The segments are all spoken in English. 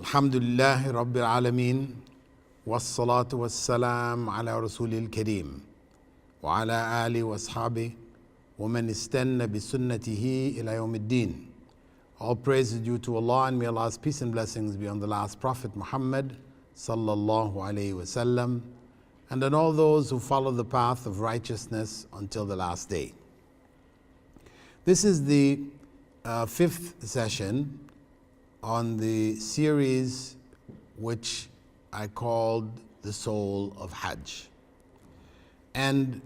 Alhamdulillahi Rabbil Alameen, wassalatu wassalam ala Rasulil Kareem, wa ala ali wa ashabi, wa man istanna bi sunnatihi ila yawmiddin. All praise is due to Allah, and may Allah's peace and blessings be on the last Prophet Muhammad sallallahu alayhi wasallam, and on all those who follow the path of righteousness until the last day. This is the fifth session on the series which I called The Soul of Hajj. And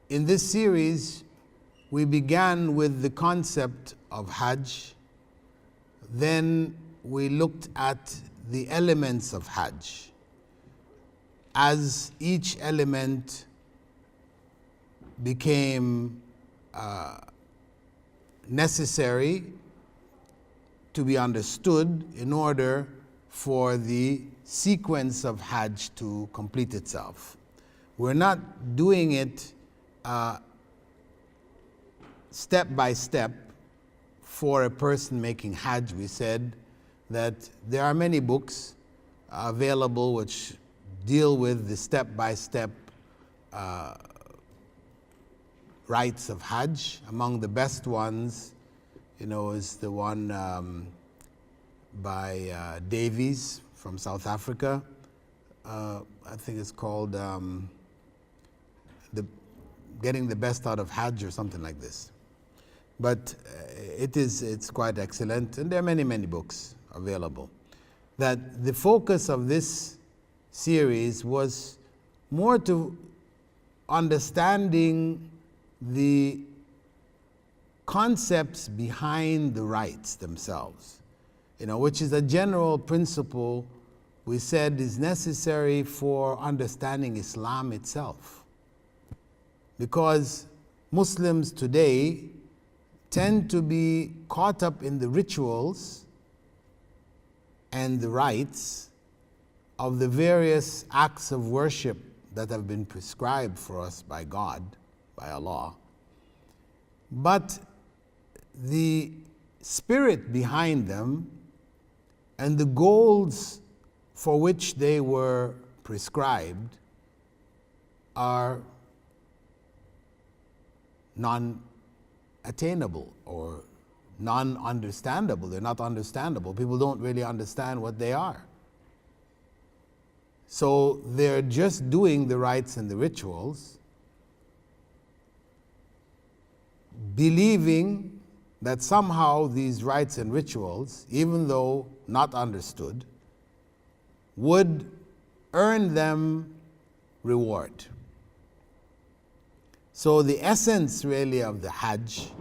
in this series, we began with the concept of Hajj. Then we looked at the elements of Hajj, as each element became necessary to be understood in order for the sequence of Hajj to complete itself. We're not doing it step by step for a person making Hajj. We said that there are many books available which deal with the step-by-step rites of Hajj. Among the best ones, is the one by Davies from South Africa. I think it's called Getting the Best Out of Hajj or something like this. But it's quite excellent, and there are many, many books available. That the focus of this series was more to understanding the concepts behind the rites themselves, which is a general principle we said is necessary for understanding Islam itself. Because Muslims today tend to be caught up in the rituals and the rites of the various acts of worship that have been prescribed for us by God, by Allah. But the spirit behind them and the goals for which they were prescribed are non-attainable or non-understandable. They're not understandable. People don't really understand what they are. So they're just doing the rites and the rituals, believing that somehow these rites and rituals, even though not understood, would earn them reward. So the essence really of the Hajj,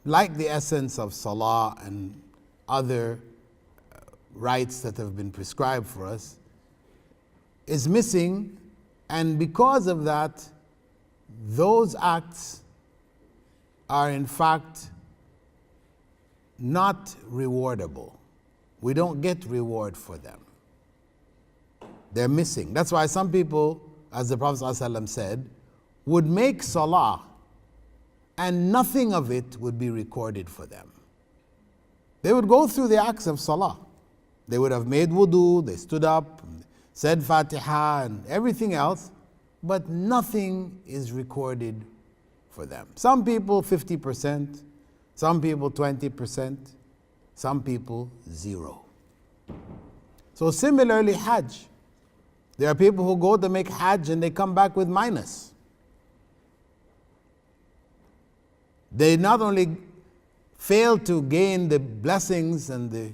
like the essence of Salah and other rites that have been prescribed for us, is missing, and because of that, those acts are in fact not rewardable. We don't get reward for them. They're missing. That's why some people, as the Prophet ﷺ said, would make salah and nothing of it would be recorded for them. They would go through the acts of salah. They would have made wudu, they stood up, said Fatiha and everything else, but nothing is recorded for them. Some people 50%, some people 20%, some people 0. So similarly, Hajj. There are people who go to make Hajj and they come back with minus. They not only fail to gain the blessings and the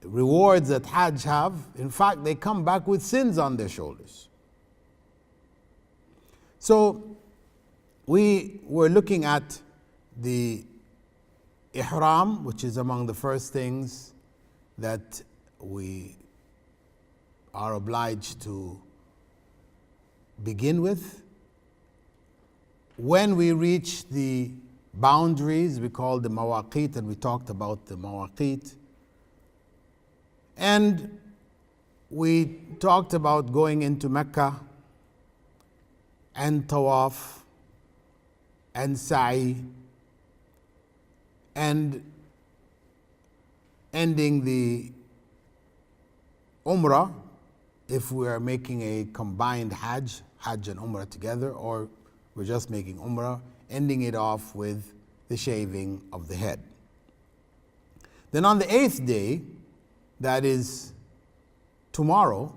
rewards that Hajj have, in fact, they come back with sins on their shoulders. So we were looking at the Ihram, which is among the first things that we are obliged to begin with. When we reach the boundaries, we call the mawaqit, and we talked about the mawaqit. And we talked about going into Mecca and tawaf and sa'i and ending the Umrah, if we are making a combined Hajj and Umrah together, or we're just making Umrah, ending it off with the shaving of the head. Then on the 8th day, that is tomorrow,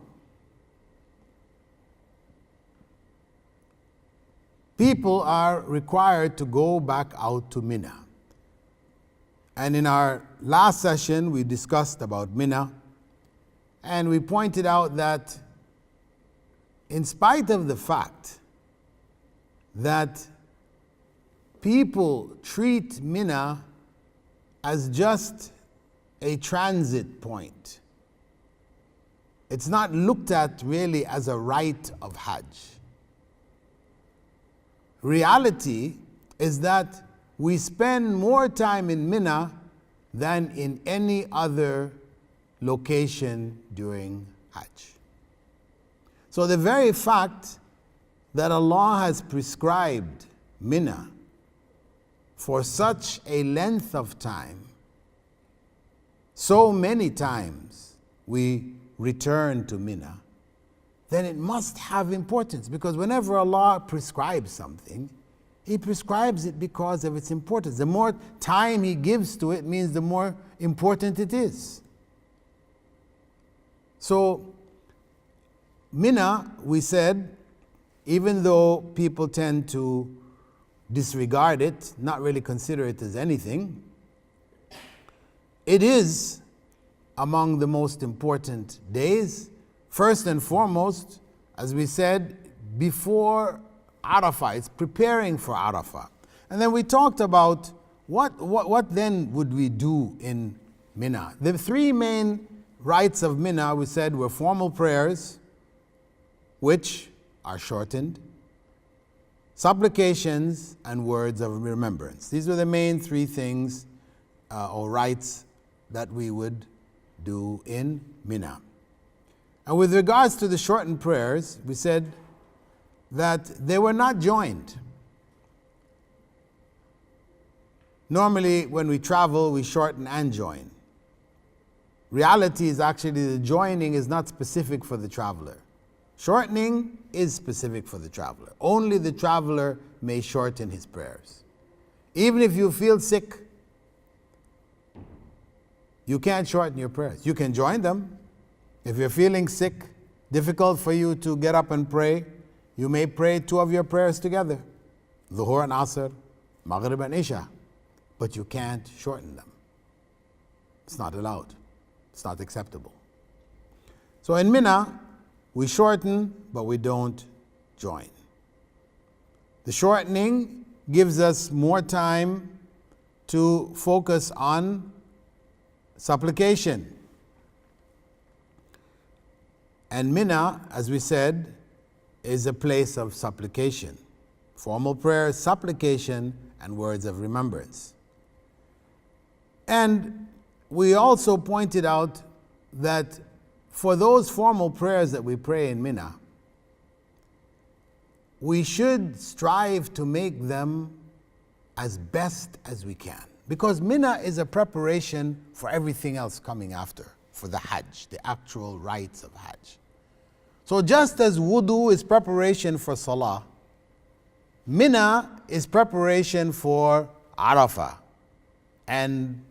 people are required to go back out to Mina. And in our last session, we discussed about Mina, and we pointed out that in spite of the fact that people treat Mina as just a transit point, it's not looked at really as a rite of Hajj. Reality is that we spend more time in Mina than in any other location during Hajj. So the very fact that Allah has prescribed Mina for such a length of time, so many times we return to Mina, then it must have importance, because whenever Allah prescribes something, He prescribes it because of its importance. The more time He gives to it means the more important it is. So, Mina, we said, even though people tend to disregard it, not really consider it as anything, it is among the most important days. First and foremost, as we said, before Arafah, it's preparing for Arafah. And then we talked about what then would we do in Mina. The three main rites of Mina, we said, were formal prayers, which are shortened, supplications, and words of remembrance. These were the main three things or rites that we would do in Mina. And with regards to the shortened prayers, we said that they were not joined. Normally, when we travel, we shorten and join. Reality is actually the joining is not specific for the traveler. Shortening is specific for the traveler. Only the traveler may shorten his prayers. Even if you feel sick, you can't shorten your prayers. You can join them. If you're feeling sick, difficult for you to get up and pray, you may pray two of your prayers together, Dhuhr and Asr, Maghrib and Isha, but you can't shorten them. It's not allowed. It's not acceptable. So in Mina, we shorten, but we don't join. The shortening gives us more time to focus on supplication. And Mina, as we said, is a place of supplication. Formal prayer, supplication, and words of remembrance. And we also pointed out that for those formal prayers that we pray in Mina, we should strive to make them as best as we can. Because Mina is a preparation for everything else coming after, for the Hajj, the actual rites of Hajj. So just as wudu is preparation for Salah, Mina is preparation for Arafah and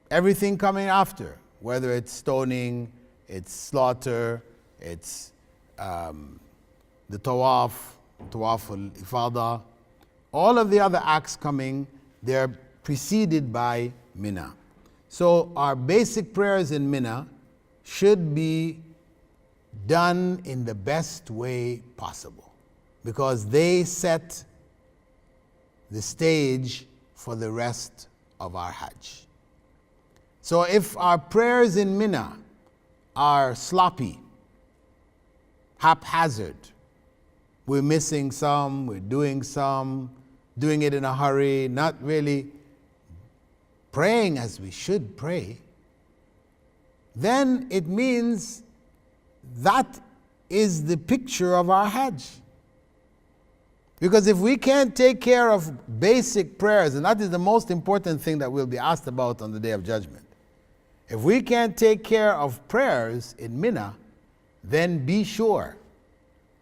everything coming after, whether it's stoning, it's slaughter, it's the tawaf al-ifada, all of the other acts coming, they're preceded by Mina. So our basic prayers in Mina should be done in the best way possible, because they set the stage for the rest of our Hajj. So if our prayers in Mina are sloppy, haphazard, we're missing some, we're doing some, doing it in a hurry, not really praying as we should pray, then it means that is the picture of our Hajj. Because if we can't take care of basic prayers, and that is the most important thing that we'll be asked about on the Day of Judgment, If we can't take care of prayers in Mina, then be sure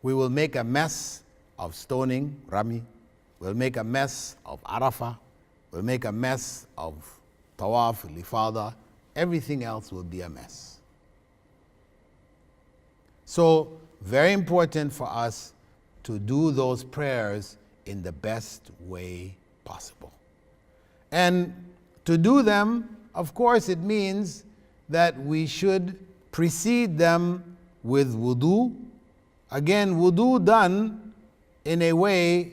we will make a mess of stoning, Rami. We'll make a mess of Arafah. We'll make a mess of Tawaf, Ifada. Everything else will be a mess. So, very important for us to do those prayers in the best way possible. And to do them, of course, it means that we should precede them with wudu. Again, wudu done in a way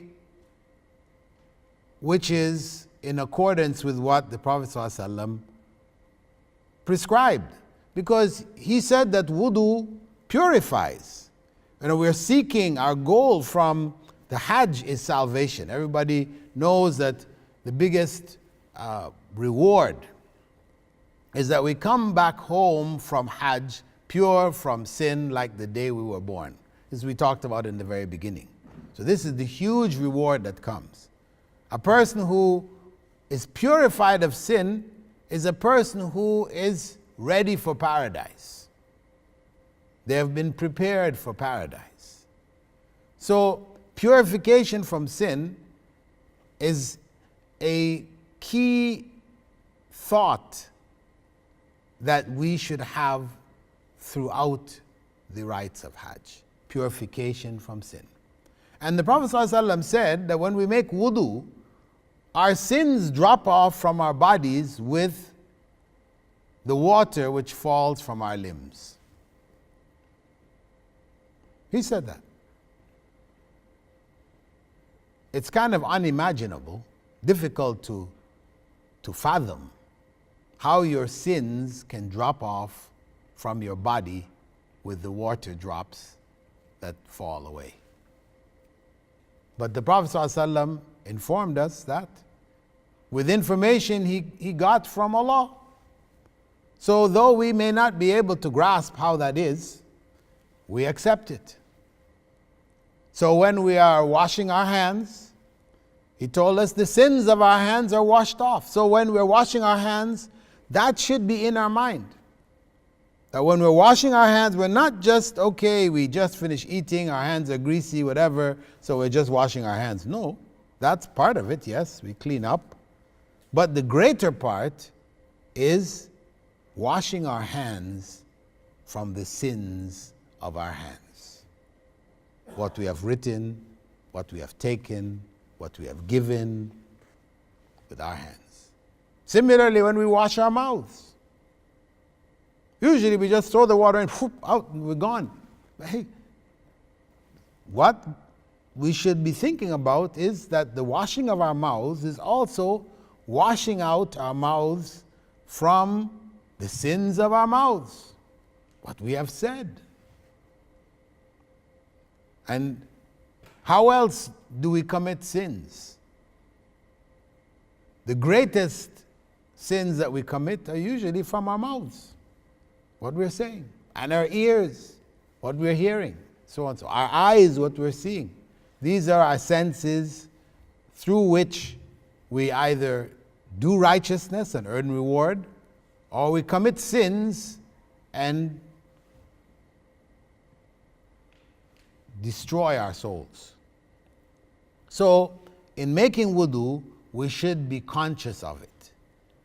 which is in accordance with what the Prophet ﷺ prescribed. Because he said that wudu purifies. We're seeking, our goal from the Hajj is salvation. Everybody knows that the biggest reward is that we come back home from Hajj pure from sin like the day we were born, as we talked about in the very beginning. So this is the huge reward that comes. A person who is purified of sin is a person who is ready for paradise. They have been prepared for paradise. So purification from sin is a key thought that we should have throughout the rites of Hajj. Purification from sin. And the Prophet ﷺ said that when we make wudu, our sins drop off from our bodies with the water which falls from our limbs. He said that. It's kind of unimaginable, difficult to fathom how your sins can drop off from your body with the water drops that fall away. But the Prophet ﷺ informed us that with information he got from Allah. So though we may not be able to grasp how that is, we accept it. So when we are washing our hands, he told us the sins of our hands are washed off. So when we're washing our hands, that should be in our mind. That when we're washing our hands, we're not just, okay, we just finished eating, our hands are greasy, whatever, so we're just washing our hands. No, that's part of it, yes, we clean up. But the greater part is washing our hands from the sins of our hands. What we have written, what we have taken, what we have given with our hands. Similarly, when we wash our mouths, usually we just throw the water and whoop, out and we're gone. But hey, what we should be thinking about is that the washing of our mouths is also washing out our mouths from the sins of our mouths, what we have said. And how else do we commit sins? The greatest sins that we commit are usually from our mouths, what we're saying, and our ears, what we're hearing, so on. So our eyes, what we're seeing. These are our senses through which we either do righteousness and earn reward, or we commit sins and destroy our souls. So, in making wudu, we should be conscious of it.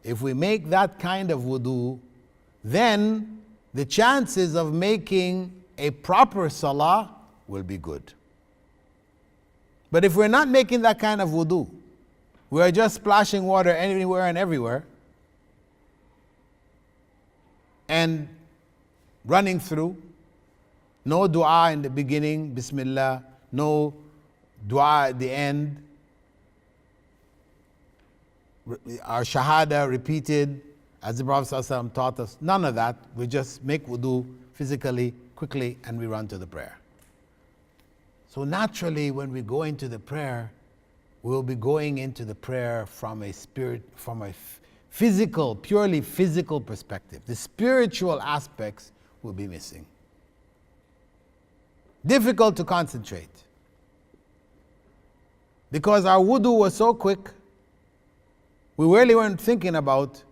If we make that kind of wudu, then the chances of making a proper salah will be good. But if we're not making that kind of wudu, we are just splashing water anywhere and everywhere and running through, no dua in the beginning, bismillah, no dua at the end, our shahada repeated as the Prophet ﷺ taught us, none of that. We just make wudu physically, quickly, and we run to the prayer. So naturally, when we go into the prayer, we'll be going into the prayer from a physical, purely physical perspective. The spiritual aspects will be missing. Difficult to concentrate. Because our wudu was so quick, we really weren't thinking about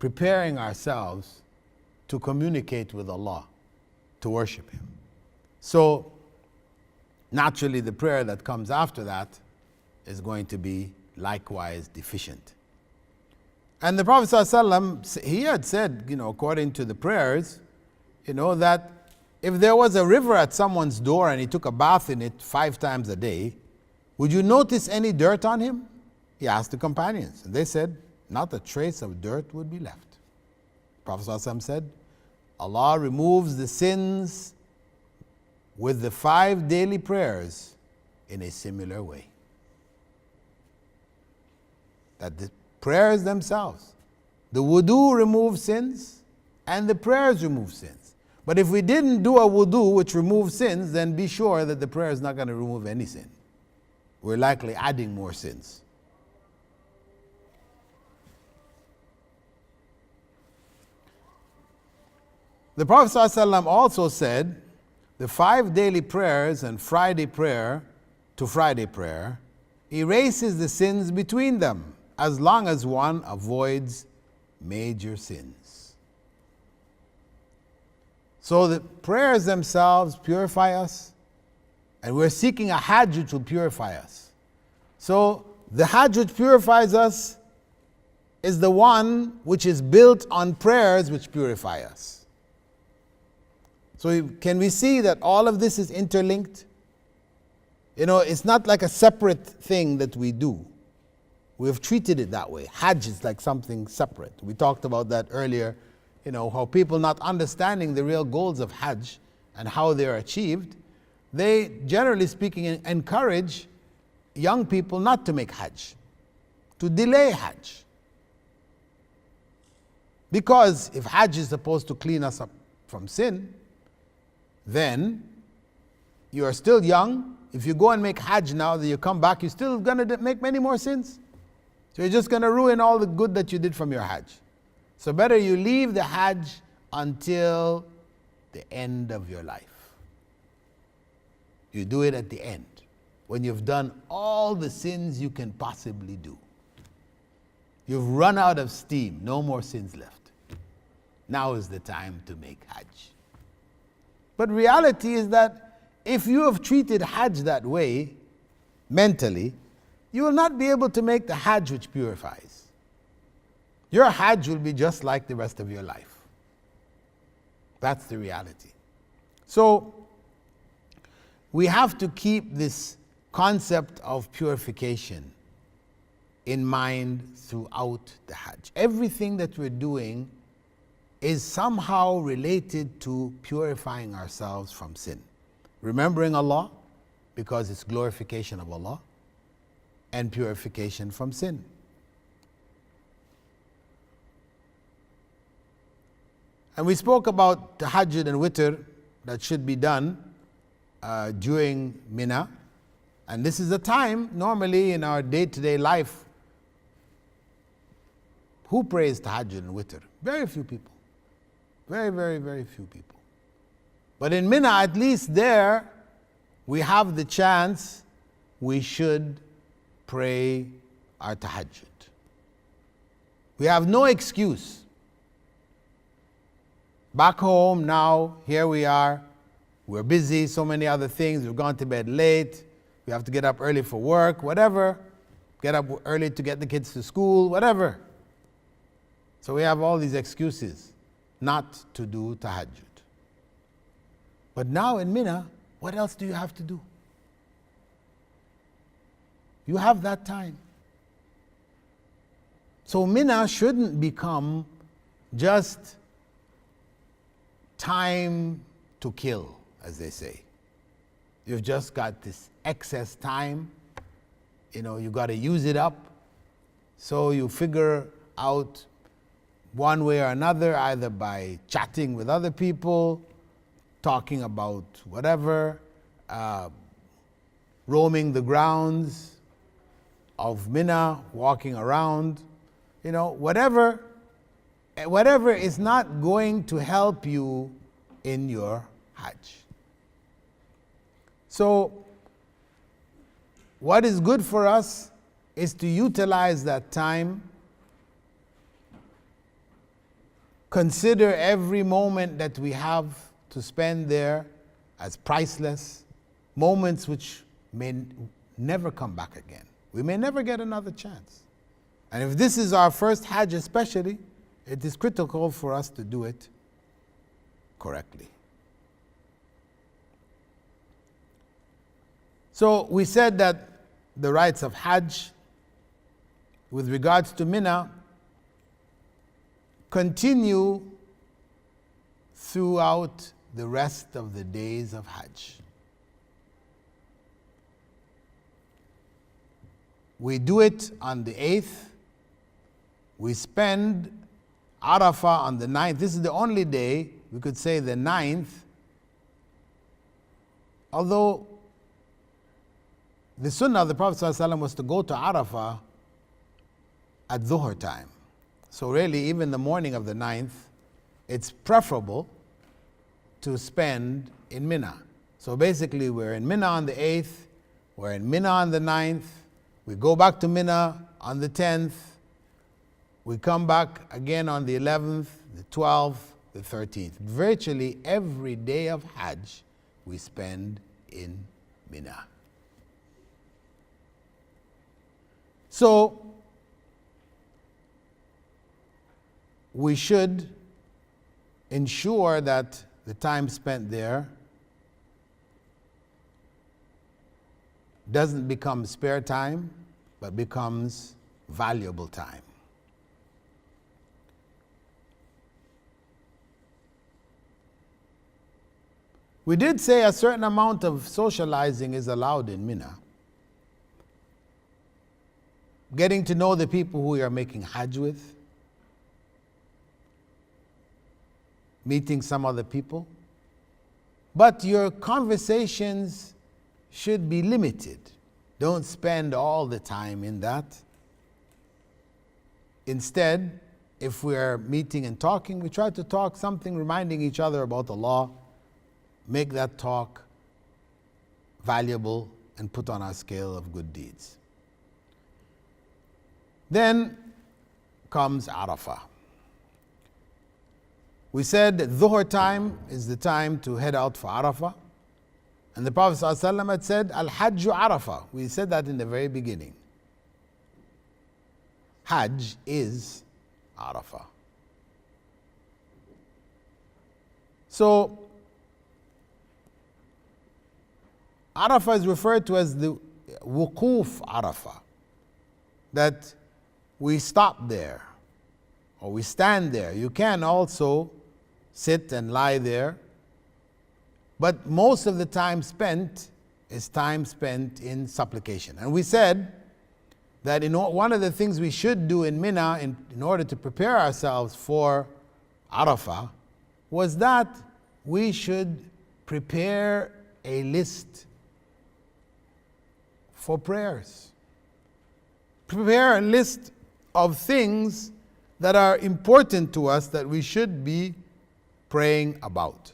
preparing ourselves to communicate with Allah, to worship Him. So, naturally, the prayer that comes after that is going to be likewise deficient. And the Prophet ﷺ, he had said, according to the prayers, that if there was a river at someone's door and he took a bath in it 5 times a day, would you notice any dirt on him? He asked the companions. And they said, not a trace of dirt would be left. Prophet ﷺ said, Allah removes the sins with the 5 daily prayers in a similar way. That the prayers themselves, the wudu removes sins and the prayers remove sins. But if we didn't do a wudu which removes sins, then be sure that the prayer is not going to remove any sin. We're likely adding more sins. The Prophet ﷺ also said, the 5 daily prayers and Friday prayer to Friday prayer erases the sins between them, as long as one avoids major sins. So the prayers themselves purify us, and we're seeking a Hajj which will purify us. So the Hajj which purifies us is the one which is built on prayers which purify us. So can we see that all of this is interlinked? It's not like a separate thing that we do. We've treated it that way. Hajj is like something separate. We talked about that earlier, how people not understanding the real goals of Hajj and how they are achieved, they, generally speaking, encourage young people not to make Hajj, to delay Hajj. Because if Hajj is supposed to clean us up from sin, then you are still young. If you go and make Hajj now, that you come back, you're still going to make many more sins. So you're just going to ruin all the good that you did from your Hajj. So better you leave the Hajj until the end of your life. You do it at the end, when you've done all the sins you can possibly do. You've run out of steam, no more sins left. Now is the time to make Hajj. But reality is that if you have treated Hajj that way, mentally, you will not be able to make the Hajj which purifies. Your Hajj will be just like the rest of your life. That's the reality. So, we have to keep this concept of purification in mind throughout the Hajj. Everything that we're doing is somehow related to purifying ourselves from sin. Remembering Allah, because it's glorification of Allah, and purification from sin. And we spoke about tahajjud and witr that should be done during Mina. And this is a time, normally in our day-to-day life, who prays tahajjud and witr? Very few people. Very, very, very few people. But in Mina, at least there, we have the chance, we should pray our tahajjud. We have no excuse. Back home now, here we are, we're busy, so many other things, we've gone to bed late, we have to get up early for work, whatever, get up early to get the kids to school, whatever. So we have all these excuses not to do tahajjud. But now in Mina, what else do you have to do? You have that time. So Mina shouldn't become just time to kill, as they say. You've just got this excess time, you got to use it up. So you figure out one way or another, either by chatting with other people, talking about whatever, roaming the grounds of Mina, walking around, whatever is not going to help you in your Hajj. So, what is good for us is to utilize that time consider every moment that we have to spend there as priceless, moments which may never come back again. We may never get another chance. And if this is our first Hajj especially, it is critical for us to do it correctly. So we said that the rites of Hajj with regards to Mina continue throughout the rest of the days of Hajj. We do it on the 8th. We spend Arafah on the 9th. This is the only day, we could say the 9th, although the sunnah of the Prophet ﷺ was to go to Arafah at Dhuhr time. So really, even the morning of the 9th, it's preferable to spend in Mina. So basically, we're in Mina on the 8th, we're in Mina on the 9th, we go back to Mina on the 10th, we come back again on the 11th, the 12th, the 13th. Virtually every day of Hajj we spend in Mina. So we should ensure that the time spent there doesn't become spare time, but becomes valuable time. We did say a certain amount of socializing is allowed in Mina. Getting to know the people who you are making Hajj with, meeting some other people. But your conversations should be limited. Don't spend all the time in that. Instead, if we are meeting and talking, we try to talk something reminding each other about Allah, make that talk valuable and put on our scale of good deeds. Then comes Arafah. We said that Dhuhr time is the time to head out for Arafah. And the Prophet ﷺ had said, Al-Hajju Arafah. We said that in the very beginning. Hajj is Arafah. So, Arafah is referred to as the Wuquf Arafah. That we stop there or we stand there. You can also sit and lie there, but most of the time spent is time spent in supplication. And we said that one of the things we should do in Mina in order to prepare ourselves for Arafah was that we should prepare a list for prayers. Prepare a list of things that are important to us that we should be praying about.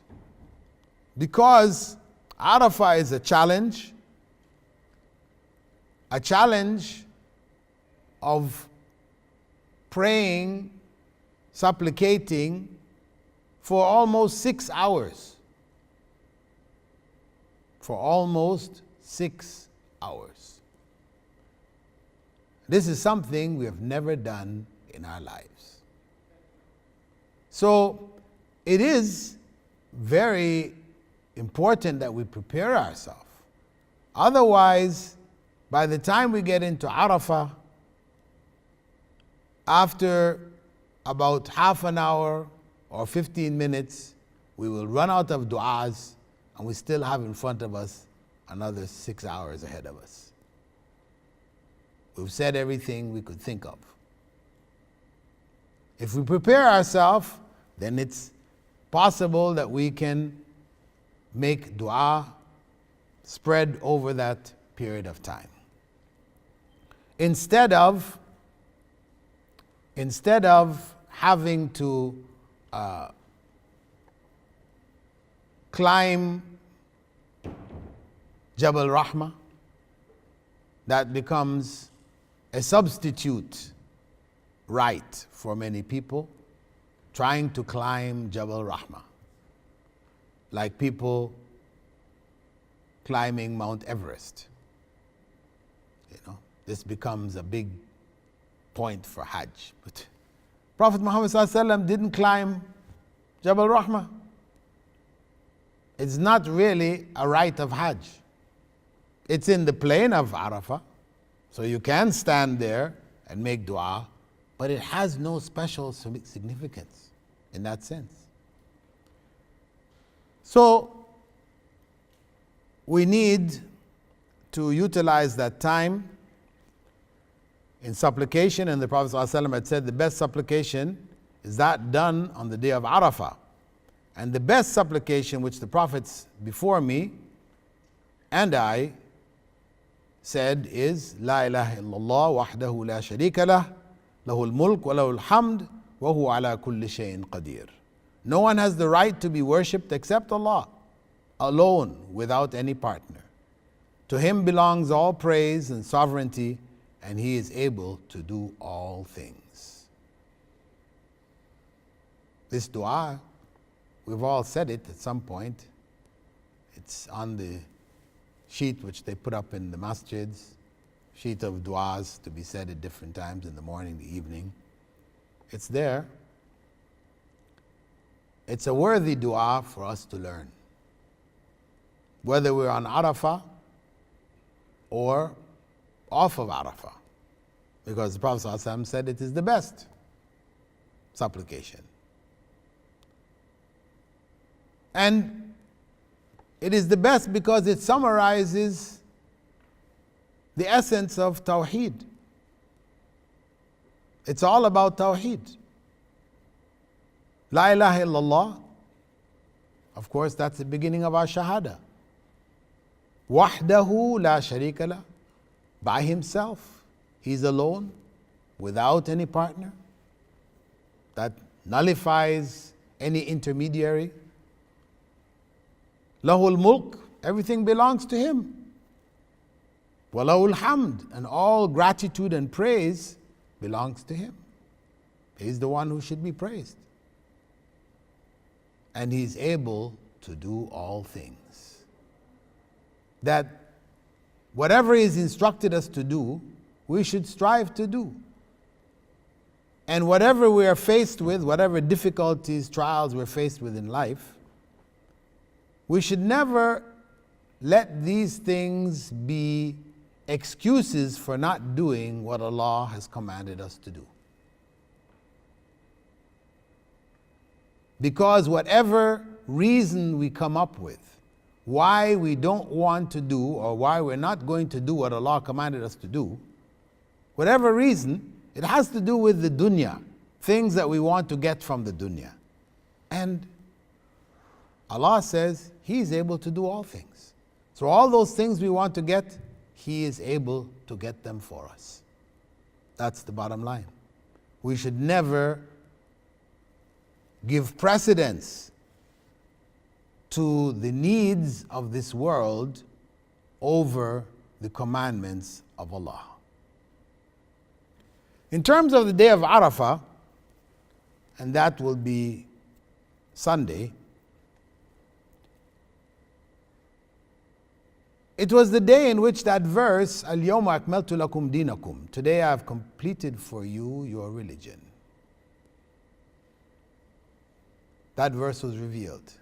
Because Arafah is a challenge of praying, supplicating for almost 6 hours. For almost 6 hours. This is something we have never done in our lives. So it is very important that we prepare ourselves. Otherwise, by the time we get into Arafah, after about half an hour or 15 minutes, we will run out of du'as and we still have in front of us another 6 hours ahead of us. We've said everything we could think of. If we prepare ourselves, then it's possible that we can make dua spread over that period of time. Instead of having to climb Jabal Rahmah, that becomes a substitute rite for many people. trying to climb Jabal Rahmah, like people climbing Mount Everest. This becomes a big point for Hajj. But Prophet Muhammad ﷺ didn't climb Jabal Rahmah. It's not really a rite of Hajj. It's in the plain of Arafah, so you can stand there and make dua, but it has no special significance in that sense. So we need to utilize that time in supplication, and the Prophet ﷺ had said the best supplication is that done on the day of Arafah. And the best supplication which the prophets before me and I said is La ilaha illallah wahdahu la sharika lah, lahul mulk wa lahul hamd wa huwa ala kulli shay'in qadir. No one has the right to be worshipped except Allah, alone, without any partner. To Him belongs all praise and sovereignty, and He is able to do all things. This dua, we've all said it at some point. It's on the sheet which they put up in the masjids, sheet of duas to be said at different times in the morning, the evening. It's there. It's a worthy dua for us to learn. Whether we're on Arafah or off of Arafah, because the Prophet ﷺ said it is the best supplication. And it is the best because it summarizes the essence of Tawheed. It's all about Tawheed. La ilaha illallah, of course, that's the beginning of our Shahada. Wahdahu la sharika lah, by Himself. He's alone, without any partner. That nullifies any intermediary. Lahul mulk, everything belongs to Him. Wa lahul hamd, and all gratitude and praise belongs to Him. He's the one who should be praised. And He's able to do all things. That whatever He's instructed us to do, we should strive to do. And whatever we are faced with, whatever difficulties, trials we're faced with in life, we should never let these things be excuses for not doing what Allah has commanded us to do. Because whatever reason we come up with why we don't want to do or why we're not going to do what Allah commanded us to do, whatever reason, it has to do with the dunya, things that we want to get from the dunya. And Allah says He is able to do all things. So all those things we want to get, He is able to get them for us. That's the bottom line. We should never give precedence to the needs of this world over the commandments of Allah. In terms of the day of Arafah, and that will be Sunday, it was the day in which that verse, Al-Yawma akmaltu lakum dinakum, today I have completed for you your religion. That verse was revealed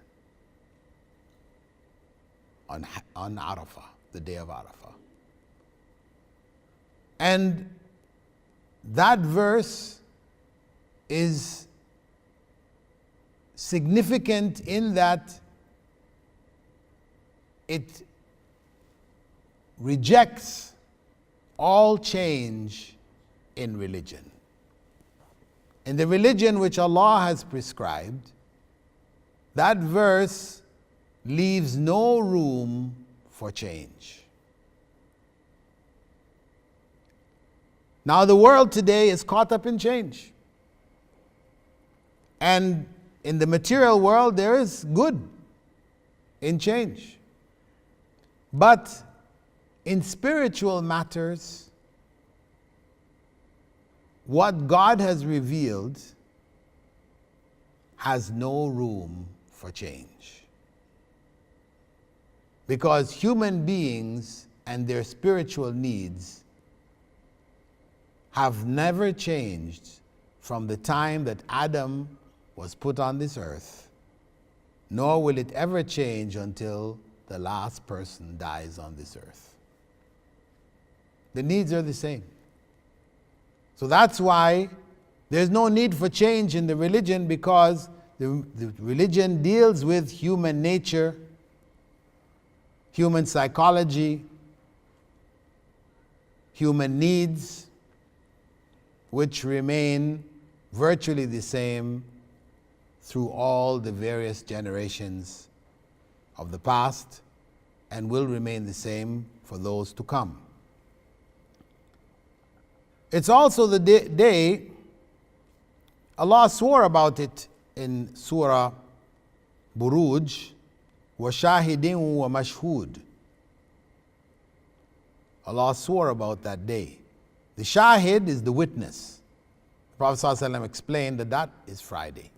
on Arafah, the day of Arafah. And that verse is significant in that it rejects all change in religion. In the religion which Allah has prescribed, that verse leaves no room for change. Now the world today is caught up in change. And in the material world there is good in change. But in spiritual matters, what God has revealed has no room for change. Because human beings and their spiritual needs have never changed from the time that Adam was put on this earth, nor will it ever change until the last person dies on this earth. The needs are the same. So that's why there's no need for change in the religion, because the religion deals with human nature, human psychology, human needs, which remain virtually the same through all the various generations of the past and will remain the same for those to come. It's also the day, Allah swore about it in Surah Buruj, وَشَاهِدٍ وَمَشْهُودٍ. Allah swore about that day. The shahid is the witness. The Prophet ﷺ explained that that is Friday.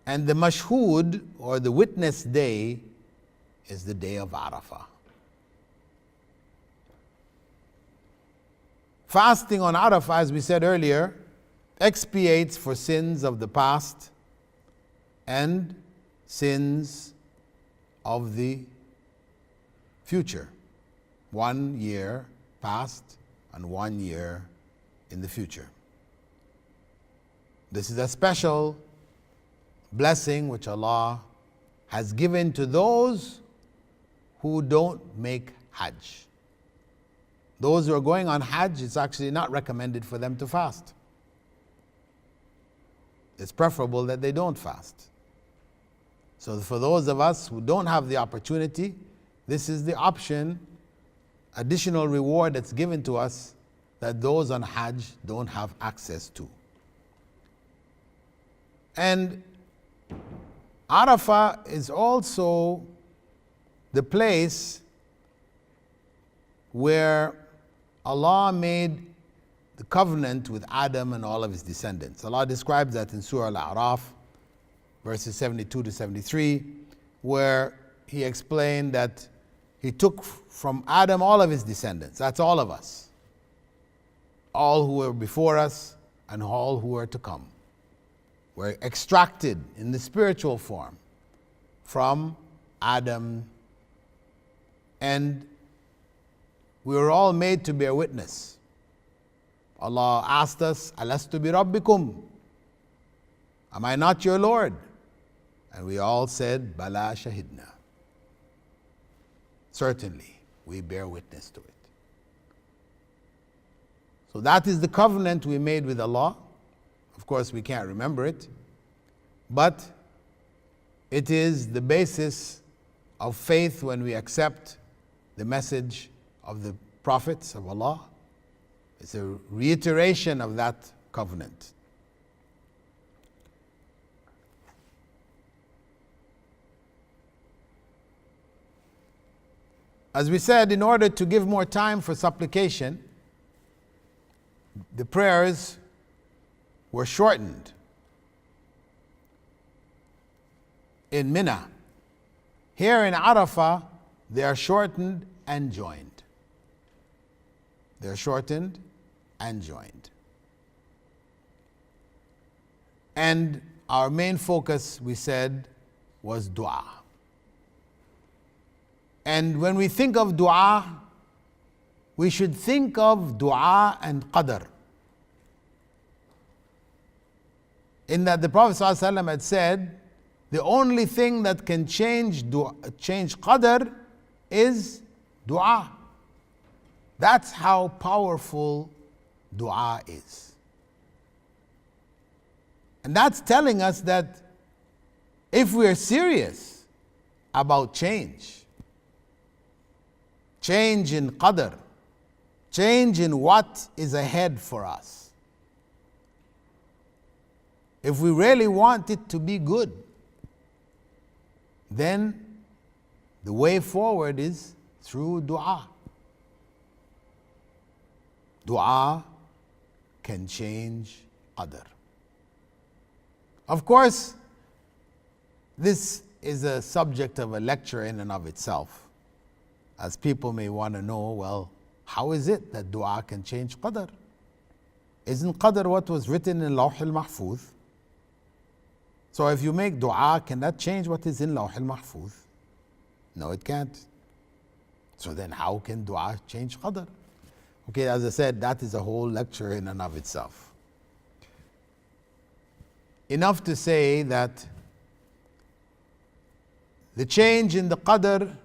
And the mashhud, or the witness day, is the day of Arafah. Fasting on Arafah, as we said earlier, expiates for sins of the past and sins of the future. 1 year past and 1 year in the future. This is a special blessing which Allah has given to those who don't make Hajj. Those who are going on Hajj, it's actually not recommended for them to fast. It's preferable that they don't fast. So for those of us who don't have the opportunity, this is the option, additional reward that's given to us that those on Hajj don't have access to. And Arafah is also the place where Allah made the covenant with Adam and all of his descendants. Allah describes that in Surah Al-A'raf, verses 72 to 73, where he explained that he took from Adam all of his descendants. That's all of us. All who were before us and all who are to come were extracted in the spiritual form from Adam, and we were all made to bear witness. Allah asked us, Alastu bi Rabbikum? Am I not your Lord? And we all said, Bala shahidna. Certainly, we bear witness to it. So that is the covenant we made with Allah. Of course, we can't remember it, but it is the basis of faith when we accept the message of the prophets of Allah. It's a reiteration of that covenant. As we said, in order to give more time for supplication, the prayers were shortened in Mina. Here in Arafah, they are shortened and joined. They are shortened and joined. And our main focus, we said, was dua. And when we think of dua, we should think of dua and qadr. In that the Prophet ﷺ had said, the only thing that can change qadr is dua. That's how powerful dua is. And that's telling us that if we are serious about change in qadr, change in what is ahead for us, if we really want it to be good, then the way forward is through dua. Dua can change qadr. Of course, this is a subject of a lecture in and of itself, as people may want to know, well, how is it that dua can change qadr? Isn't qadr what was written in Lawh al-Mahfuz? So if you make dua, can that change what is in Lawh al-Mahfuz? No, it can't. So then how can dua change qadr? Okay, as I said, that is a whole lecture in and of itself. Enough to say that the change in the qadr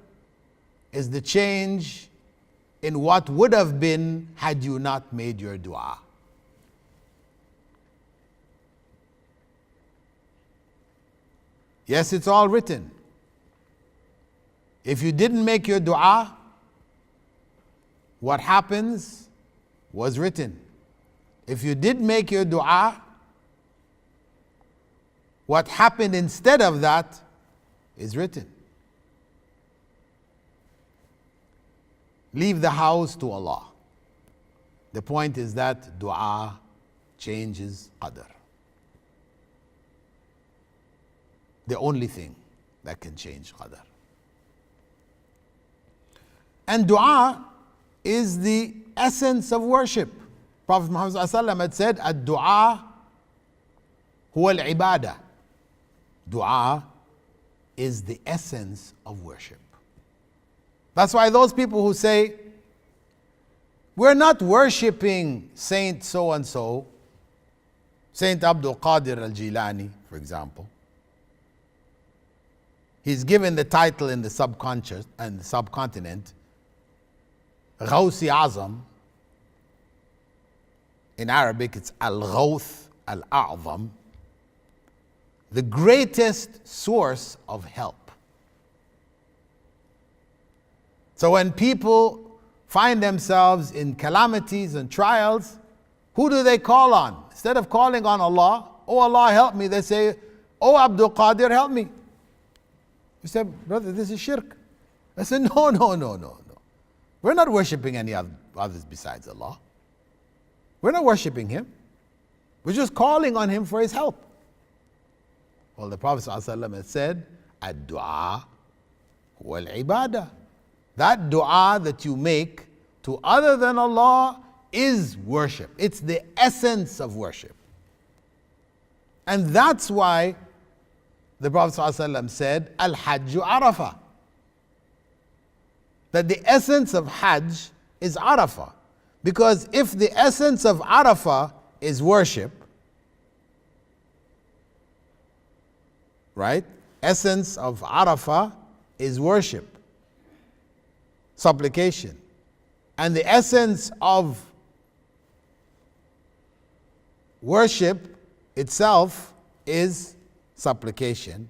is the change in what would have been had you not made your dua. Yes, it's all written. If you didn't make your dua, what happens was written. If you did make your dua, what happened instead of that is written. Leave the house to Allah. The point is that dua changes qadr. The only thing that can change qadr. And dua is the essence of worship. Prophet Muhammad ﷺ had said, "Ad-du'a huwa al-ibadah." Dua is the essence of worship. That's why those people who say, we're not worshipping Saint so-and-so, Saint Abdul Qadir al-Jilani, for example. He's given the title in the subconscious and the subcontinent, Ghawsi Azam. In Arabic, it's Al-Ghawth Al-A'zam, the greatest source of help. So when people find themselves in calamities and trials, who do they call on? Instead of calling on Allah, "Oh Allah, help me," they say, "Oh Abdul Qadir, help me." You say, "Brother, this is shirk." I said, No. We're not worshipping any others besides Allah. We're not worshipping Him. We're just calling on Him for His help. Well, the Prophet ﷺ had said, "Ad-du'a wal ibadah." That dua that you make to other than Allah is worship. It's the essence of worship. And that's why the Prophet ﷺ said, "Al-Hajju Arafah." That the essence of Hajj is Arafah. Because if the essence of Arafah is worship, right? Essence of Arafah is worship, supplication. And the essence of worship itself is supplication.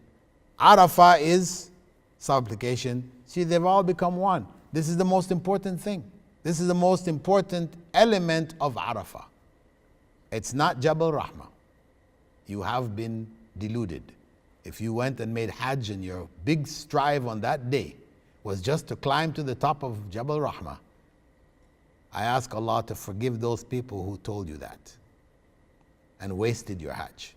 Arafah is supplication. See, they've all become one. This is the most important thing. This is the most important element of Arafah. It's not Jabal Rahmah. You have been deluded. If you went and made Hajj and your big strive on that day was just to climb to the top of Jabal Rahmah, I ask Allah to forgive those people who told you that and wasted your Hajj.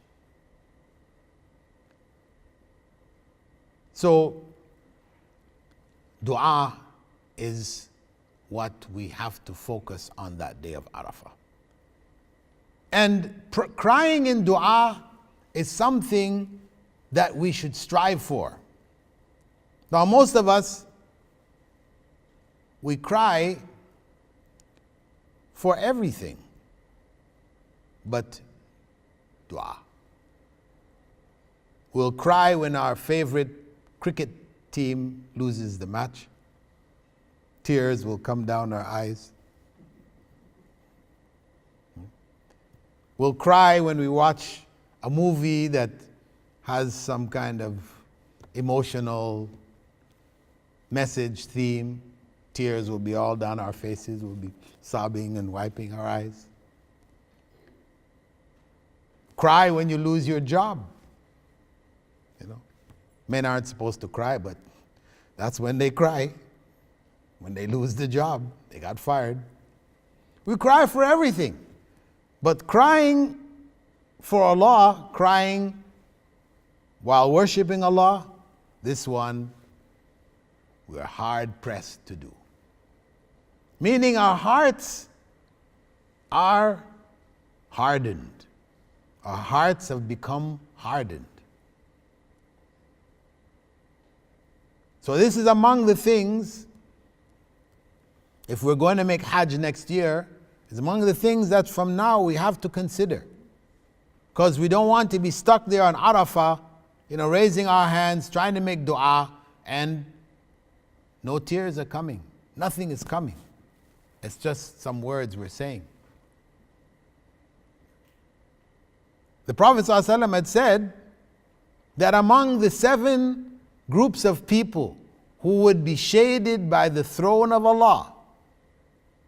So, dua is what we have to focus on that day of Arafah. And crying in dua is something that we should strive for. Now, most of us, we cry for everything but dua. We'll cry when our favorite cricket team loses the match. Tears will come down our eyes. We'll cry when we watch a movie that has some kind of emotional message, theme. Tears will be all down our faces. We'll be sobbing and wiping our eyes. Cry when you lose your job. You know, men aren't supposed to cry, but that's when they cry. When they lose the job, they got fired. We cry for everything. But crying for Allah, crying while worshiping Allah, this one we are hard pressed to do. Meaning our hearts are hardened. Our hearts have become hardened. So this is among the things, if we're going to make Hajj next year, is among the things that from now we have to consider. Because we don't want to be stuck there on Arafah, raising our hands, trying to make dua, and no tears are coming. Nothing is coming. It's just some words we're saying. The Prophet ﷺ had said that among the 7 groups of people who would be shaded by the throne of Allah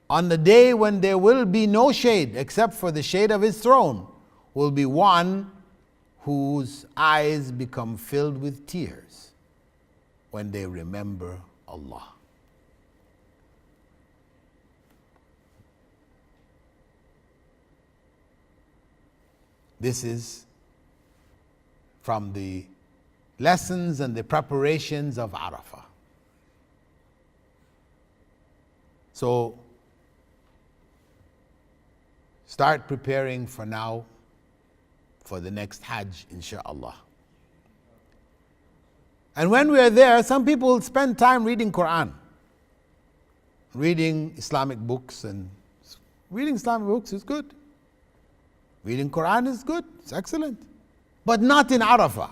on the day when there will be no shade except for the shade of His throne, will be one whose eyes become filled with tears when they remember Allah. This is from the lessons and the preparations of Arafah. So, start preparing for now for the next Hajj, inshaAllah. And when we are there, some people spend time reading Quran, reading Islamic books, and reading Islamic books is good. Reading Quran is good, it's excellent. But not in Arafah.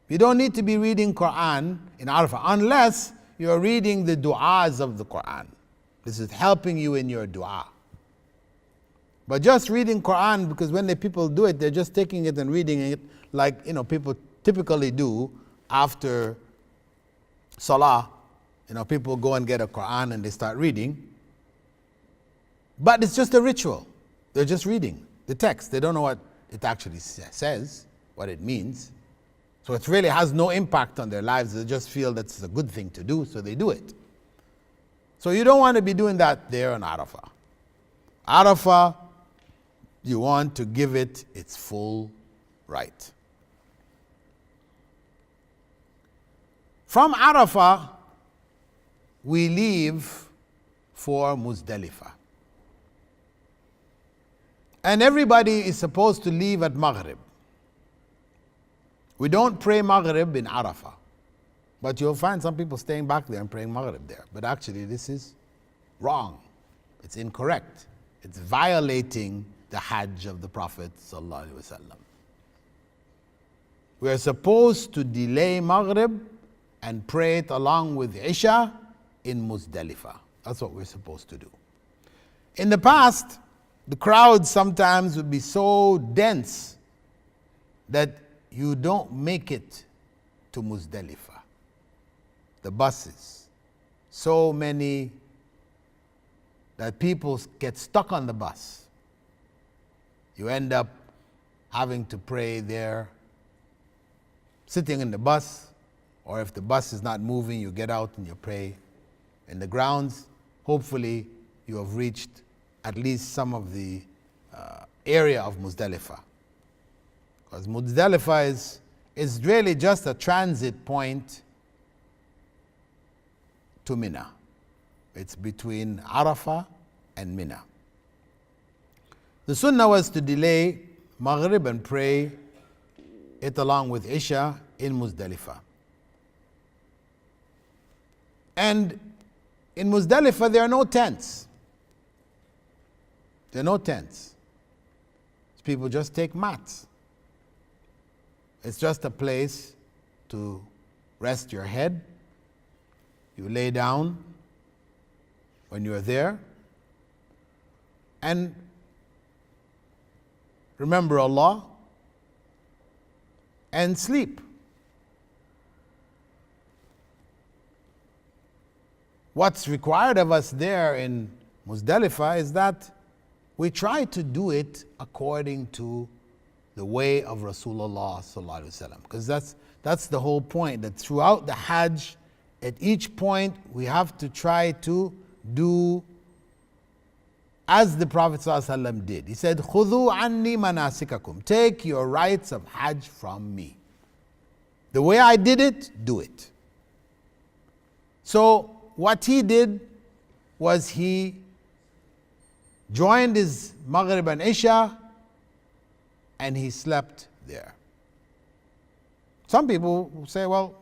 You don't need to be reading Quran in Arafah unless you're reading the du'as of the Quran. This is helping you in your dua. But just reading Quran, because when the people do it, they're just taking it and reading it like people typically do after Salah. People go and get a Quran and they start reading. But it's just a ritual. They're just reading the text. They don't know what it actually says, what it means. So it really has no impact on their lives. They just feel that's a good thing to do, so they do it. So you don't want to be doing that there on Arafah. Arafah, you want to give it its full right. From Arafah, we leave for Muzdalifah. And everybody is supposed to leave at Maghrib. We don't pray Maghrib in Arafah. But you'll find some people staying back there and praying Maghrib there. But actually this is wrong. It's incorrect. It's violating the Hajj of the Prophet ﷺ. We are supposed to delay Maghrib and pray it along with Isha in Muzdalifah. That's what we're supposed to do. In the past, the crowds sometimes would be so dense that you don't make it to Muzdalifah. The buses, so many that people get stuck on the bus. You end up having to pray there, sitting in the bus, or if the bus is not moving, you get out and you pray in the grounds. Hopefully you have reached at least some of the area of Muzdalifah. Because Muzdalifah is really just a transit point to Mina. It's between Arafah and Mina. The sunnah was to delay Maghrib and pray it along with Isha in Muzdalifah. And in Muzdalifah there are no tents. There are no tents. People just take mats. It's just a place to rest your head. You lay down when you're there and remember Allah and sleep. What's required of us there in Muzdalifah is that we try to do it according to the way of Rasulullah sallallahu alaihi wasallam, because that's the whole point, that throughout the Hajj, at each point we have to try to do as the Prophet ﷺ did. He said, خُذُوا عَنِّي مَنَاسِكَكُمْ. Take your rites of Hajj from me. The way I did it, do it. So what he did was he joined his Maghrib and Isha and he slept there. Some people say, well,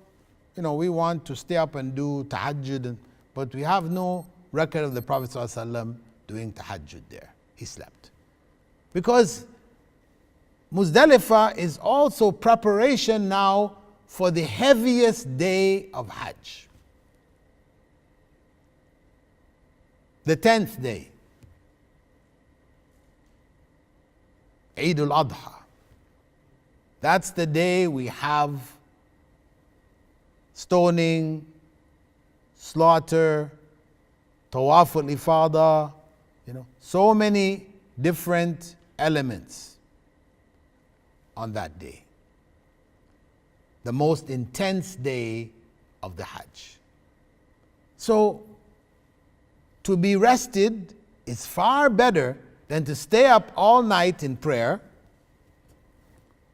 we want to stay up and do tahajjud, but we have no record of the Prophet ﷺ doing tahajjud there. He slept. Because Muzdalifah is also preparation now for the heaviest day of Hajj. The 10th day. Eid al-Adha. That's the day we have stoning, slaughter, tawaf al-ifada, so many different elements on that day. The most intense day of the Hajj. So, to be rested is far better than to stay up all night in prayer,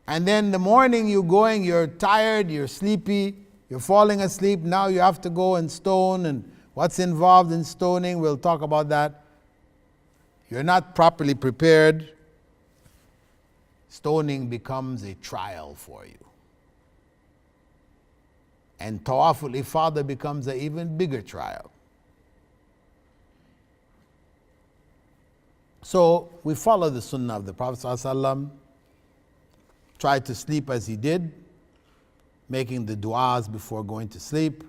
and then the morning you're tired, you're sleepy, you're falling asleep, now you have to go and stone, and what's involved in stoning, we'll talk about that. You're not properly prepared, stoning becomes a trial for you. And Tawaf al-Ifada becomes an even bigger trial. So we follow the sunnah of the Prophet ﷺ, try to sleep as he did, making the du'as before going to sleep.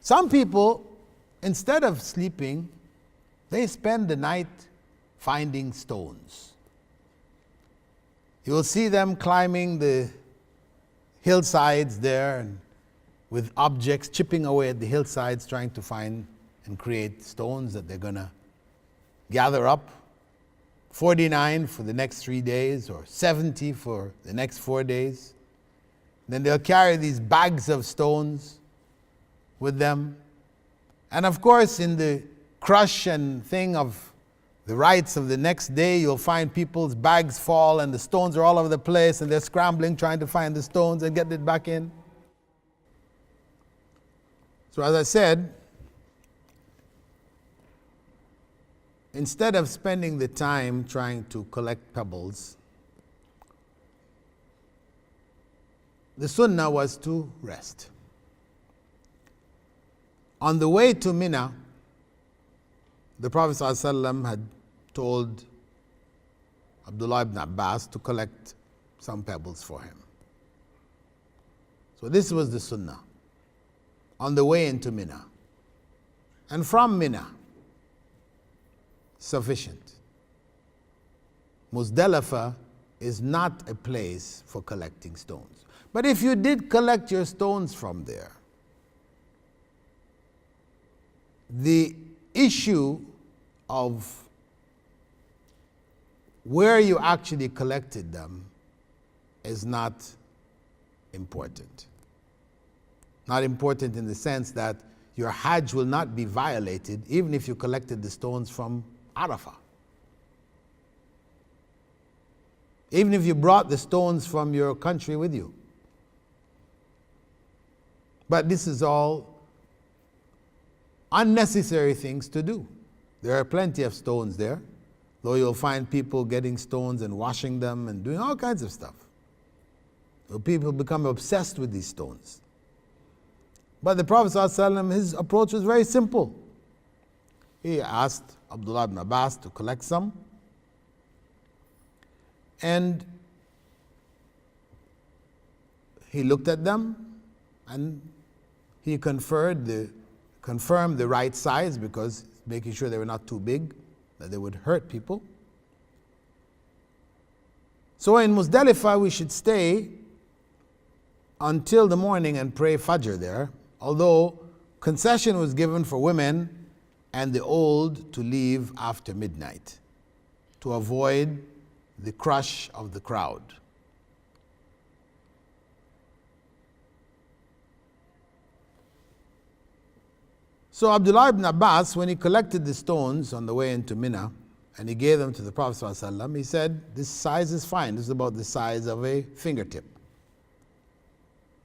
Some people, instead of sleeping, they spend the night finding stones. You'll see them climbing the hillsides there and with objects, chipping away at the hillsides, trying to find and create stones that they're going to gather up. 49 for the next 3 days, or 70 for the next 4 days. Then they'll carry these bags of stones with them. And of course, in the crush and thing of the rites of the next day, you'll find people's bags fall and the stones are all over the place and they're scrambling trying to find the stones and get it back in. So as I said, instead of spending the time trying to collect pebbles, the sunnah was to rest. On the way to Mina, the Prophet ﷺ had told Abdullah ibn Abbas to collect some pebbles for him. So this was the sunnah on the way into Mina. And from Mina, sufficient. Muzdalifah is not a place for collecting stones. But if you did collect your stones from there, the issue of where you actually collected them is not important. Not important in the sense that your Hajj will not be violated even if you collected the stones from Arafah. Even if you brought the stones from your country with you. But this is all unnecessary things to do. There are plenty of stones there, though you'll find people getting stones and washing them and doing all kinds of stuff. So people become obsessed with these stones. But the Prophet ﷺ, his approach was very simple. He asked Abdullah ibn Abbas to collect some, and he looked at them and he confirmed the right size, because making sure they were not too big, that they would hurt people. So in Muzdalifah we should stay until the morning and pray Fajr there, although concession was given for women and the old to leave after midnight to avoid the crush of the crowd. So Abdullah ibn Abbas, when he collected the stones on the way into Mina, and he gave them to the Prophet ﷺ, he said, this size is fine. This is about the size of a fingertip.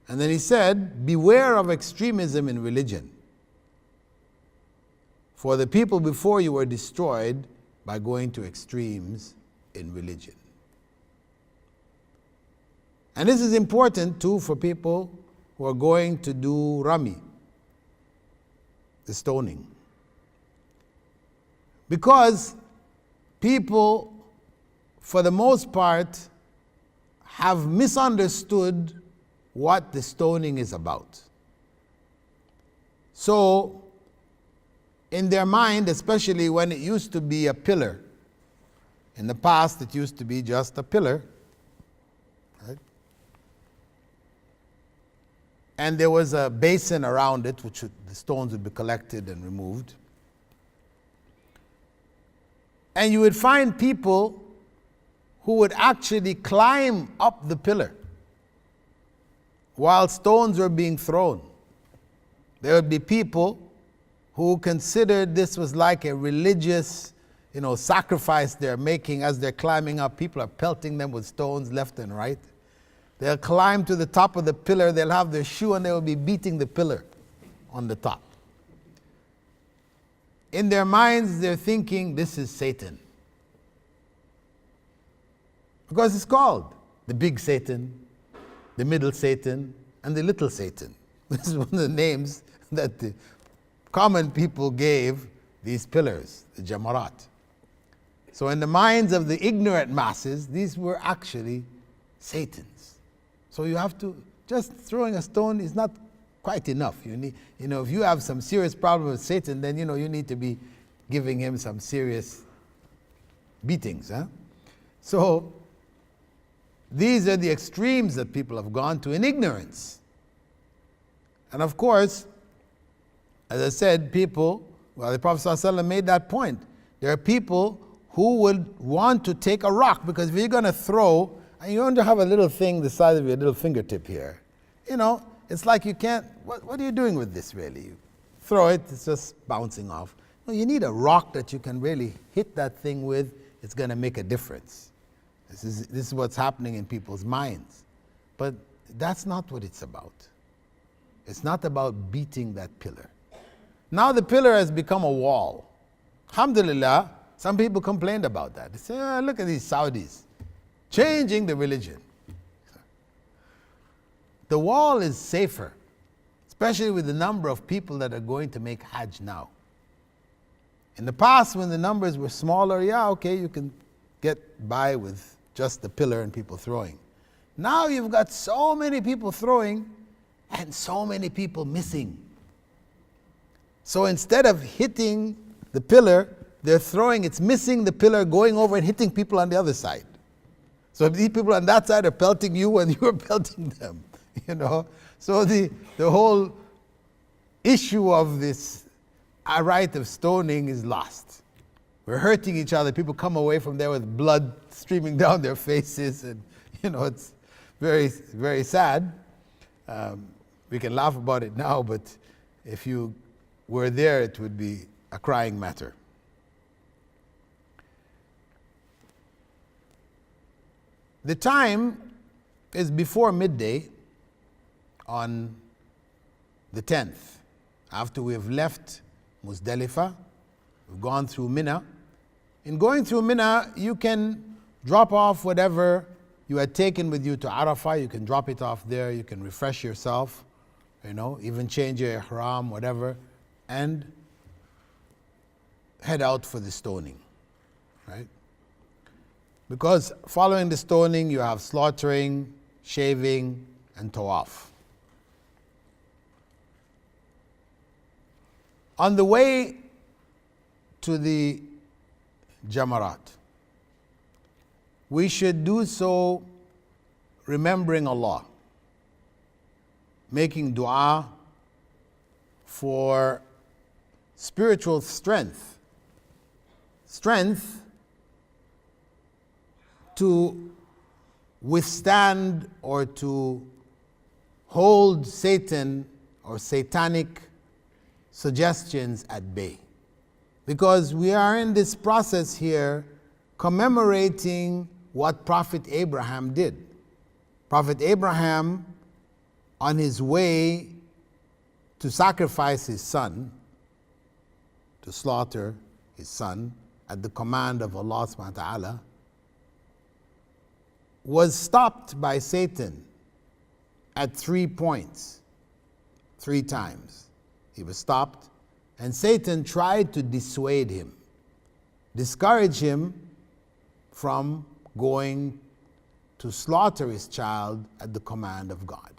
And then he said, beware of extremism in religion. For the people before you were destroyed by going to extremes in religion. And this is important too for people who are going to do Rami, the stoning. Because people, for the most part, have misunderstood what the stoning is about. So, in their mind, especially when it used to be a pillar, in the past it used to be just a pillar, right? And there was a basin around it, which the stones would be collected and removed. And you would find people who would actually climb up the pillar while stones were being thrown. There would be people who considered this was like a religious, sacrifice they're making as they're climbing up. People are pelting them with stones left and right. They'll climb to the top of the pillar, they'll have their shoe and they will be beating the pillar on the top. In their minds, they're thinking, this is Satan. Because it's called the big Satan, the middle Satan, and the little Satan. This is one of the names that the common people gave these pillars, the Jamarat. So in the minds of the ignorant masses, these were actually Satans. So you have to, just throwing a stone is not quite enough. You need, if you have some serious problem with Satan, then you need to be giving him some serious beatings. So these are the extremes that people have gone to in ignorance. And of course, as I said, the Prophet ﷺ made that point. There are people who would want to take a rock, because if you're going to throw, and you want to have a little thing the size of your little fingertip here, it's like you can't, what are you doing with this really? You throw it, it's just bouncing off. No, you need a rock that you can really hit that thing with. It's going to make a difference. This is what's happening in people's minds. But that's not what it's about. It's not about beating that pillar. Now the pillar has become a wall. Alhamdulillah, some people complained about that. They say, look at these Saudis changing the religion. The wall is safer, especially with the number of people that are going to make Hajj now. In the past, when the numbers were smaller, you can get by with just the pillar and people throwing. Now you've got so many people throwing and so many people missing. So instead of hitting the pillar, they're throwing, it's missing the pillar, going over and hitting people on the other side. So these people on that side are pelting you and you're pelting them. So the whole issue of this rite of stoning is lost. We're hurting each other. People come away from there with blood streaming down their faces, and it's very, very sad. We can laugh about it now, but if you were there, it would be a crying matter. The time is before midday on the 10th, after we have left Muzdalifah. We've gone through Mina. In going through Mina, you can drop off whatever you had taken with you to Arafah. You can drop it off there. You can refresh yourself, even change your ihram, whatever, and head out for the stoning, right? Because following the stoning, you have slaughtering, shaving, and tawaf. On the way to the Jamarat, we should do so remembering Allah, making dua for spiritual strength to withstand or to hold Satan or satanic suggestions at bay. Because we are in this process here commemorating what Prophet Abraham did. Prophet Abraham, on his way to sacrifice his son, to slaughter his son at the command of Allah subhanahu wa ta'ala, was stopped by Satan at 3 points, 3 times. He was stopped, and Satan tried to dissuade him, discourage him from going to slaughter his child at the command of God.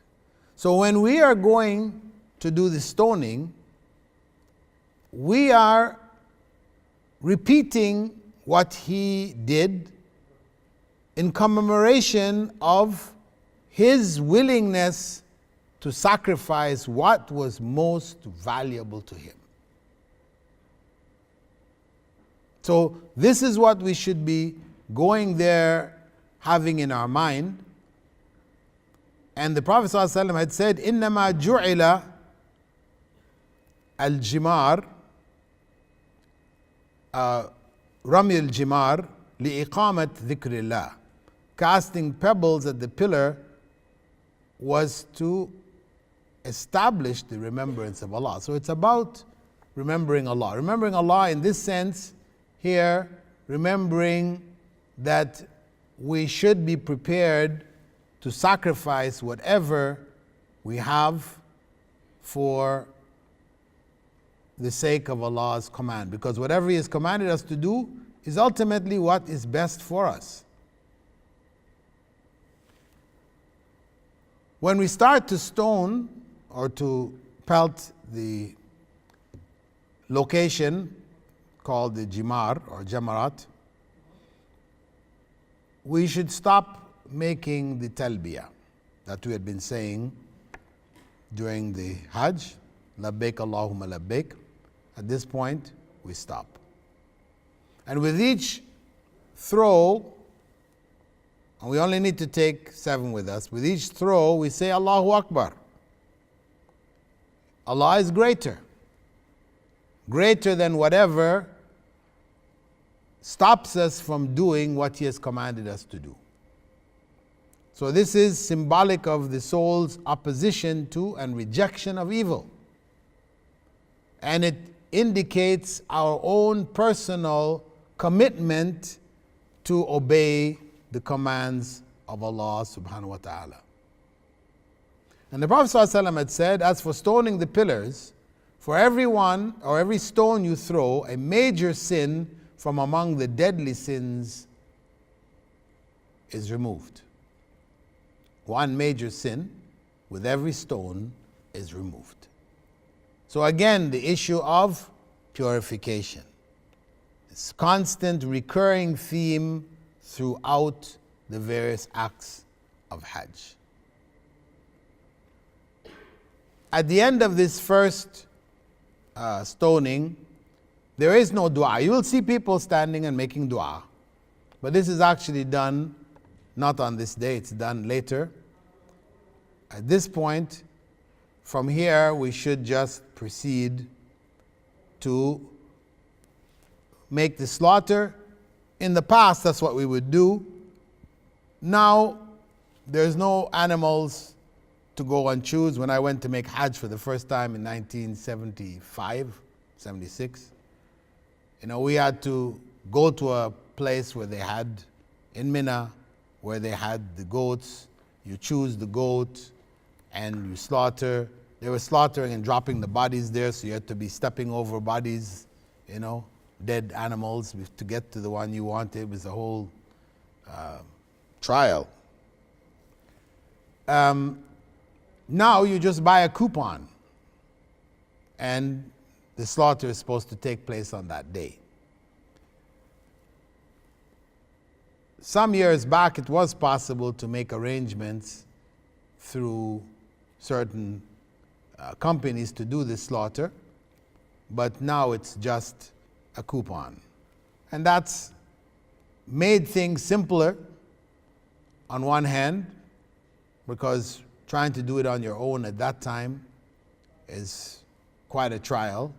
So when we are going to do the stoning, we are repeating what he did in commemoration of his willingness to sacrifice what was most valuable to him. So this is what we should be going there having in our mind. And the Prophet ﷺ had said, إِنَّمَا جُعِلَ الْجِمَارِ رَمْيِ الْجِمَارِ لِإِقَامَةِ ذِكْرِ اللَّهِ. Casting pebbles at the pillar was to establish the remembrance of Allah. So it's about remembering Allah. Remembering Allah in this sense here, remembering that we should be prepared to sacrifice whatever we have for the sake of Allah's command. Because whatever He has commanded us to do is ultimately what is best for us. When we start to stone or to pelt the location called the Jimar or Jamarat, we should stop making the talbiyah that we had been saying during the Hajj, labbaik Allahumma labbaik. At this point, we stop. And with each throw, and we only need to take 7 with us, with each throw we say Allahu Akbar. Allah is greater. Greater than whatever stops us from doing what He has commanded us to do. So this is symbolic of the soul's opposition to and rejection of evil. And it indicates our own personal commitment to obey the commands of Allah subhanahu wa ta'ala. And the Prophet ﷺ had said, as for stoning the pillars, for everyone or every stone you throw, a major sin from among the deadly sins is removed. One major sin with every stone is removed. So again, the issue of purification. This constant recurring theme throughout the various acts of Hajj. At the end of this first stoning, there is no dua. You will see people standing and making dua. But this is actually done not on this day, it's done later. At this point, from here, we should just proceed to make the slaughter. In the past, that's what we would do. Now, there's no animals to go and choose. When I went to make Hajj for the first time in 1975, 76, we had to go to a place where they had, in Mina, where they had the goats. You choose the goat and you slaughter. They were slaughtering and dropping the bodies there, so you had to be stepping over bodies, dead animals to get to the one you wanted. It was a whole trial. Now you just buy a coupon, and the slaughter is supposed to take place on that day. Some years back, it was possible to make arrangements through certain companies to do the slaughter, but now it's just a coupon. And that's made things simpler on one hand, because trying to do it on your own at that time is quite a trial.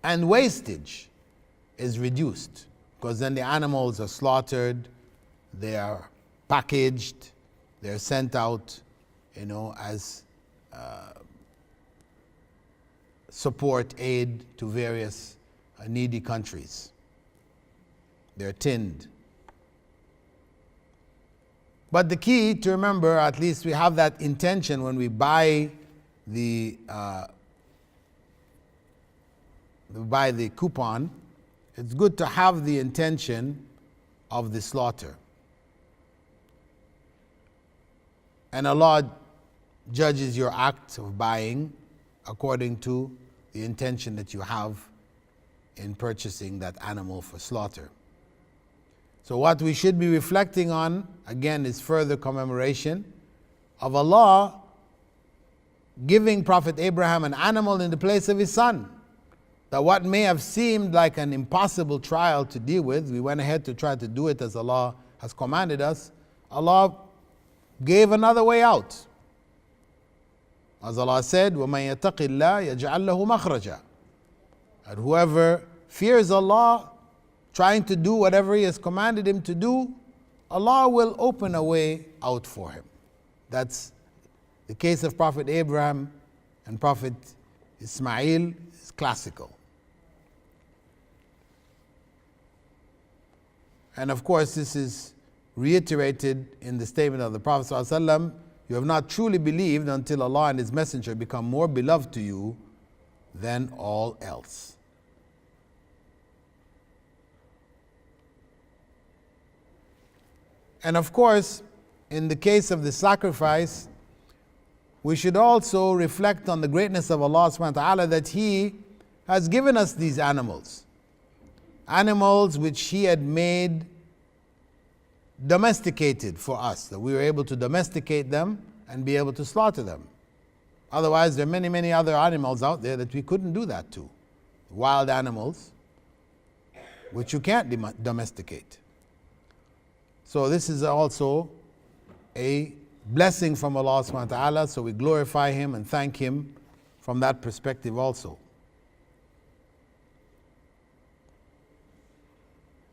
And wastage is reduced, because then the animals are slaughtered, they are packaged, they're sent out, as support aid to various needy countries. They're tinned. But the key to remember, at least we have that intention when we buy the coupon. It's good to have the intention of the slaughter. And Allah judges your act of buying according to the intention that you have in purchasing that animal for slaughter. So what we should be reflecting on, again, is further commemoration of Allah giving Prophet Abraham an animal in the place of his son. That what may have seemed like an impossible trial to deal with, we went ahead to try to do it as Allah has commanded us. Allah gave another way out. As Allah said, وَمَن يَتَقِ اللَّهَ يَجْعَلْ لَهُ مَخْرَجًا. And whoever fears Allah, trying to do whatever He has commanded him to do, Allah will open a way out for him. That's the case of Prophet Abraham and Prophet Ismail is classical. And of course, this is reiterated in the statement of the Prophet ﷺ, you have not truly believed until Allah and His Messenger become more beloved to you than all else. And of course, in the case of the sacrifice, we should also reflect on the greatness of Allah subhanahu wa ta'ala, that He has given us these animals. Animals which He had made domesticated for us, that we were able to domesticate them and be able to slaughter them. Otherwise, there are many, many other animals out there that we couldn't do that to. Wild animals, which you can't domesticate. So this is also a blessing from Allah subhanahu wa ta'ala, so we glorify Him and thank Him from that perspective also.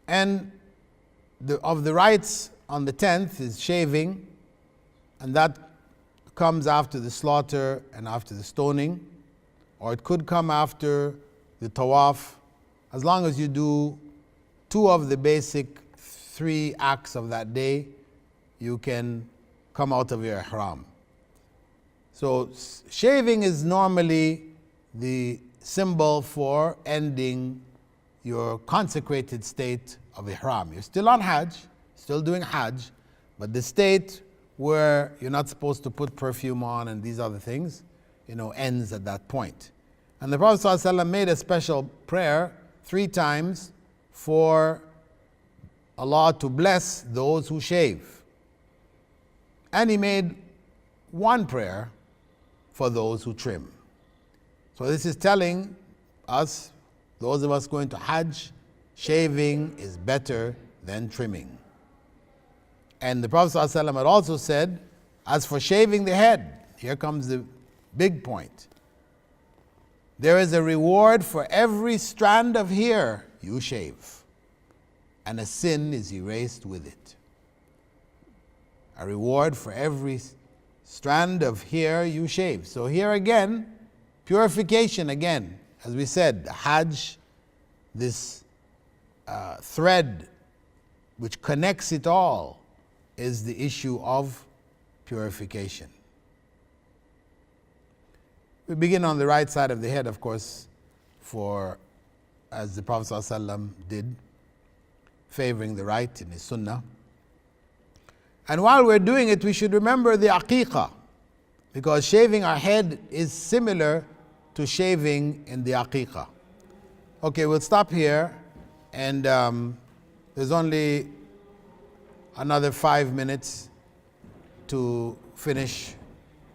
And of the rites on the 10th is shaving, and that comes after the slaughter and after the stoning, or it could come after the tawaf, as long as you do 2 of the basic 3 acts of that day, you can come out of your ihram. So shaving is normally the symbol for ending your consecrated state of ihram. You're still on Hajj, still doing Hajj, but the state where you're not supposed to put perfume on and these other things, ends at that point. And the Prophet ﷺ made a special prayer 3 times for Allah to bless those who shave. And He made 1 prayer for those who trim. So this is telling us, those of us going to Hajj, shaving is better than trimming. And the Prophet ﷺ had also said, as for shaving the head, here comes the big point. There is a reward for every strand of hair you shave, and a sin is erased with it. A reward for every strand of hair you shave. So here again, purification again. As we said, the Hajj, this thread which connects it all, is the issue of purification. We begin on the right side of the head, of course, as the Prophet ﷺ did, favoring the right in his sunnah. And while we're doing it, we should remember the aqiqah, because shaving our head is similar to shaving in the aqiqah. Okay, we'll stop here, and there's only another 5 minutes to finish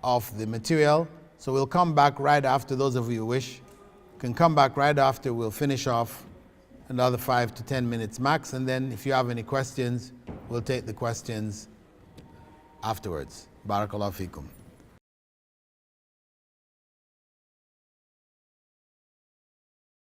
off the material. So we'll come back right after. Those of you who wish can come back right after. We'll finish off another 5 to 10 minutes max, and then if you have any questions, we'll take the questions afterwards. Barakallahu feekum.